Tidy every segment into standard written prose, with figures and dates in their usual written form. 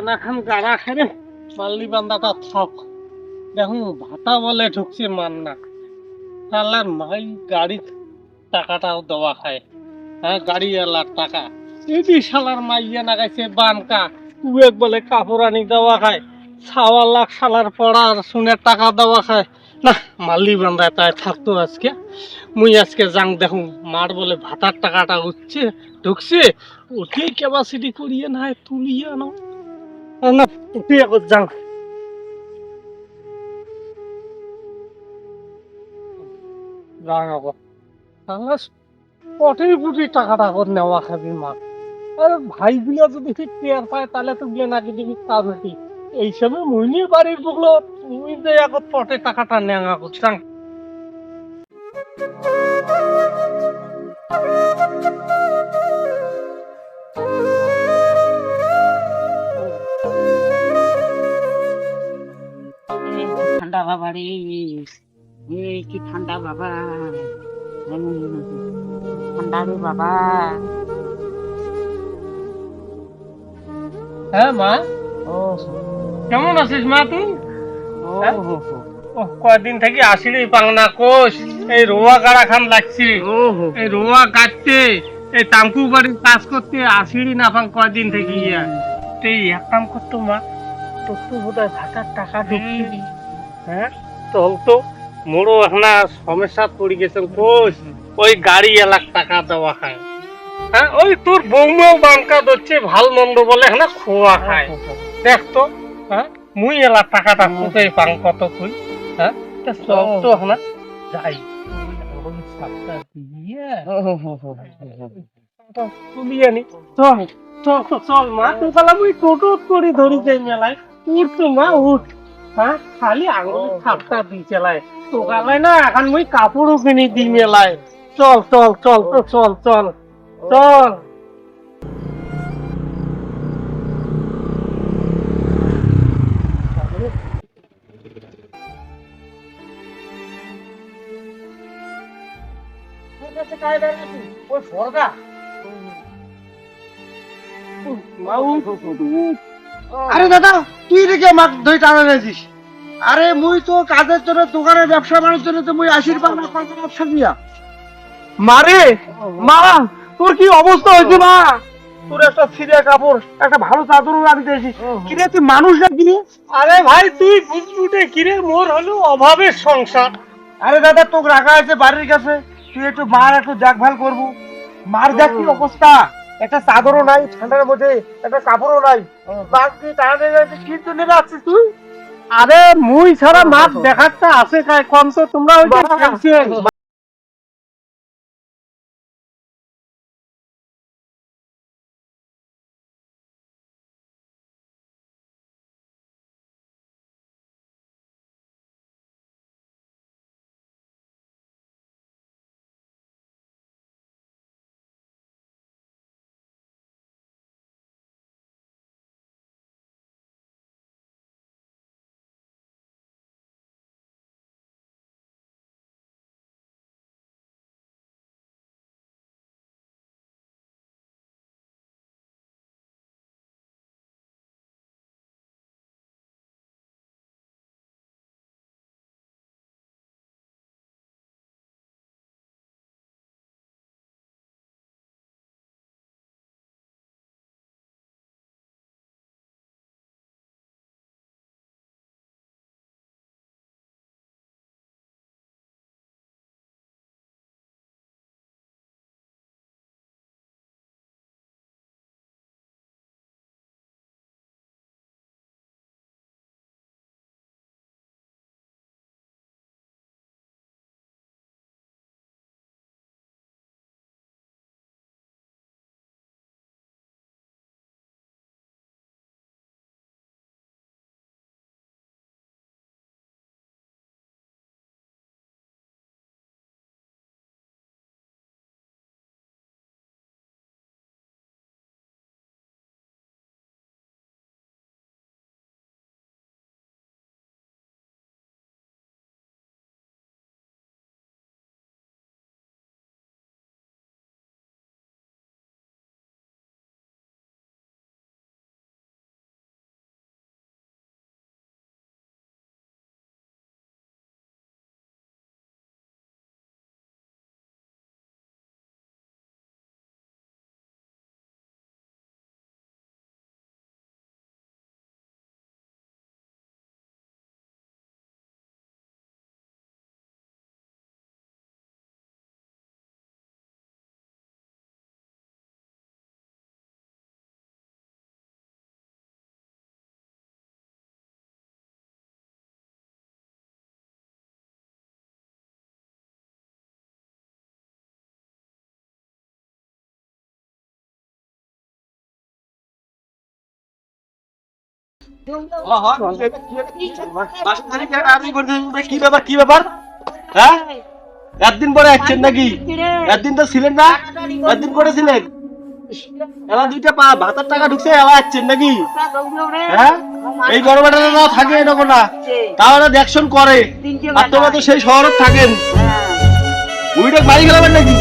না খান গাড়া খেলে মাল্লি বান্দাটা থাক। দেখুন ভাতা বলে ঢুকছে মান না, শালার মাই গাড়ির টাকাটাও দেওয়া খায়। হ্যাঁ, গাড়িওয়ালার টাকা এটি শালার মাইয়া নাগাইছে বানকা কুয়েক বলে কাপড় আনি দেওয়া খায়। ছাওয়া লাখ শালার পড়ার শুনে টাকা দেওয়া খায় না। মাল্লি বান্দায় তাই থাকতো আজকে। মুই আজকে যাং দেখুন মার বলে ভাতার টাকাটা উঠছে ঢুকছে, ওতেই ক্যাপাসিটি করিয়ে না তুলিয়ে আনো না, উঠে একবার যাং। যাং আবার তাহলে কোটি কোটি টাকাটা করে নেওয়া খাবি মা। আর ভাইগুলো যদি ঠিক টের পায় তাহলে তো গিয়ে নাকি দিবি কারো কি এই সময় মুইনি বাড়ির বুকলো মুই যে এখন পটে টাকাটা নেওয়া করছাং। এই কি ঠান্ডা বাবা রে, এই কি ঠান্ডা বাবা, ঠান্ডা রে বাবা। হ্যাঁ মা, ও কেমন আছিস মা তুই? ও হ্যাঁ, হো হো ও কয়দিন থেকে আসিনি পাংনা কোষ। এই রোয়া গাড়া খান লাগছি, ও হো এই রোয়া কাটতে এই তামকু বাড়ির কাজ করতে আসিনি না পাং কয়দিন থেকে ইয়া। তো এই এক কাম করতো মা, তোর তো বোধহয় ভাতার টাকা ঢুকছে। হ্যাঁ, চল তো মোড়ো এখন সমস্যা পড়ে গেছে কোষ। ওই গাড়ি এলাক টাকা দেওয়া খায়। হ্যাঁ, ওই তোর বৌমাও বাঙ্কা ধরছে ভাল মন্দ বলে এখন খোয়া খায়। দেখ তো, হ্যাঁ, মুই এলা টাকাটা কোথায় পাং কত কই। হ্যাঁ, তা চল তো এখন যাই ওই সাতটা দিয়ে তো তুলিয়ে নি। চল চল তো চল মা, তুই তাহলে মুই টোটো করে ধরি যাই মেলায়। উঠ তো মা উঠ। হ্যাঁ, খালি আঙুলের ছাপটা দিয়ে চালায় তো গালায় না, এখন মুই কাপড়ও কিনে দিই মেলায়। চল চল চল তো চল চল চল। ওই ফরগা মা উঠ। আরে দাদা, তুই রেখে মাছ ধরে টানা নিয়েছিস? আরে মুই তো কাজের জন্য দোকানের ব্যবসা বাণিজ্যের জন্য তো মুই আশীর্বাদ না করবো ব্যবসা দিয়া। মারে মা, তোর কি অবস্থা হয়েছে মা? তোর একটা ছিঁড়া কাপড় একটা ভালো চাদরও আনতে এসিস, কিরে তুই মানুষ না কিরে? আরে ভাই তুই বুঝবুটে কিরে, মোর হলো অভাবের সংসার। আরে দাদা, তোকে রাখা আছে বাড়ির কাছে, তুই একটু মার একটু দেখভাল করবো। মার দেখ কি অবস্থা, একটা চাদরও নাই ঠান্ডার মধ্যে, একটা কাপড়ও নাই। বাস দিয়ে টানা নিয়ে কিন্তু নেমে আসছিস তুই। আরে মুই ছাড়া মাছ দেখারটা আছে কাই কম, তো তোমরা ওই যে কি ব্যাপার হ্যাঁ একদিন পরে আসছেন নাকি? একদিন তো ছিলেন না, একদিন করে ছিলেন। এলা দুইটা ভাতার টাকা ঢুকছে, এলা আসছেন নাকি? হ্যাঁ এই বড় বেটারা থাকে এরকম না, তাহলে দেখশন করে। আর তোমরা তো সেই শহরে থাকেন, ওইটা বাড়ি গেলাবেন নাকি?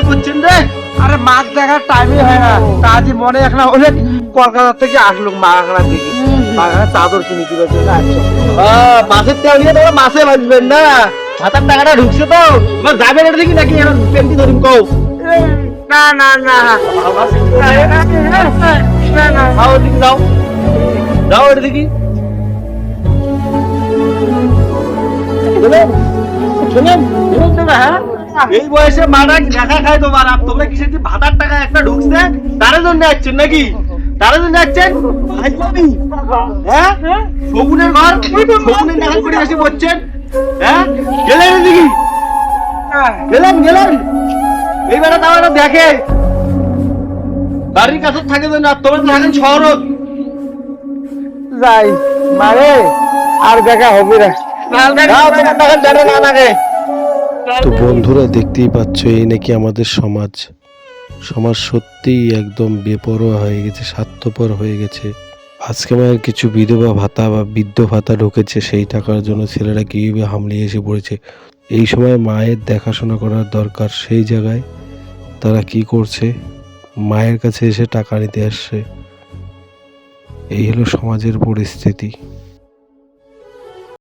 করছেন রে? আরে মাছ দেখার টাইমই হয় না, কাজী মনে এখন অনেক কলকাতা থেকে আসলো মাখানা থেকে, মাখানা চাদর কিনে কি বলছে মাছের তেল দিয়ে তোমরা মাছে ভাজবেন না, ভাতার টাকাটা ঢুকছে তো এবার যাবেন এটা দেখি নাকি পেন্টি ধরিম কও? না না না যাও ওদিকে, যাও যাও এটা দেখি। এই বয়সে মারা দেখা খায় তোমার, আর তোমরা কিসের যে ভাতার টাকা একটা ঢুকছে তার জন্য আসছেন নাকি? তার জন্য আসছেন? হ্যাঁ শগুনের ঘর, শগুনের নাগাল করে এসে বলছেন। হ্যাঁ গেলেন এদিকে, গেলেন এইবারে তাও একটা দেখে বাড়ির কাছে থাকে না, তোমরা থাকেন শহর। যাই মারে আর দেখা হবে না, না লাগে। তো বন্ধুরা দেখতেই পাচ্ছ, এই নাকি আমাদের সমাজ। সমাজ সত্যিই একদম বেপরোয়া হয়ে গেছে, স্বার্থপর হয়ে গেছে। আজকে মায়ের কিছু বিধবা ভাতা বা বৃদ্ধ ভাতা ঢুকেছে, সেই টাকার জন্য ছেলেরা কীভাবে হামলিয়ে এসে পড়েছে। এই সময় মায়ের দেখাশোনা করার দরকার, সেই জায়গায় তারা কি করছে, মায়ের কাছে এসে টাকা নিতে আসছে। এই হলো সমাজের পরিস্থিতি।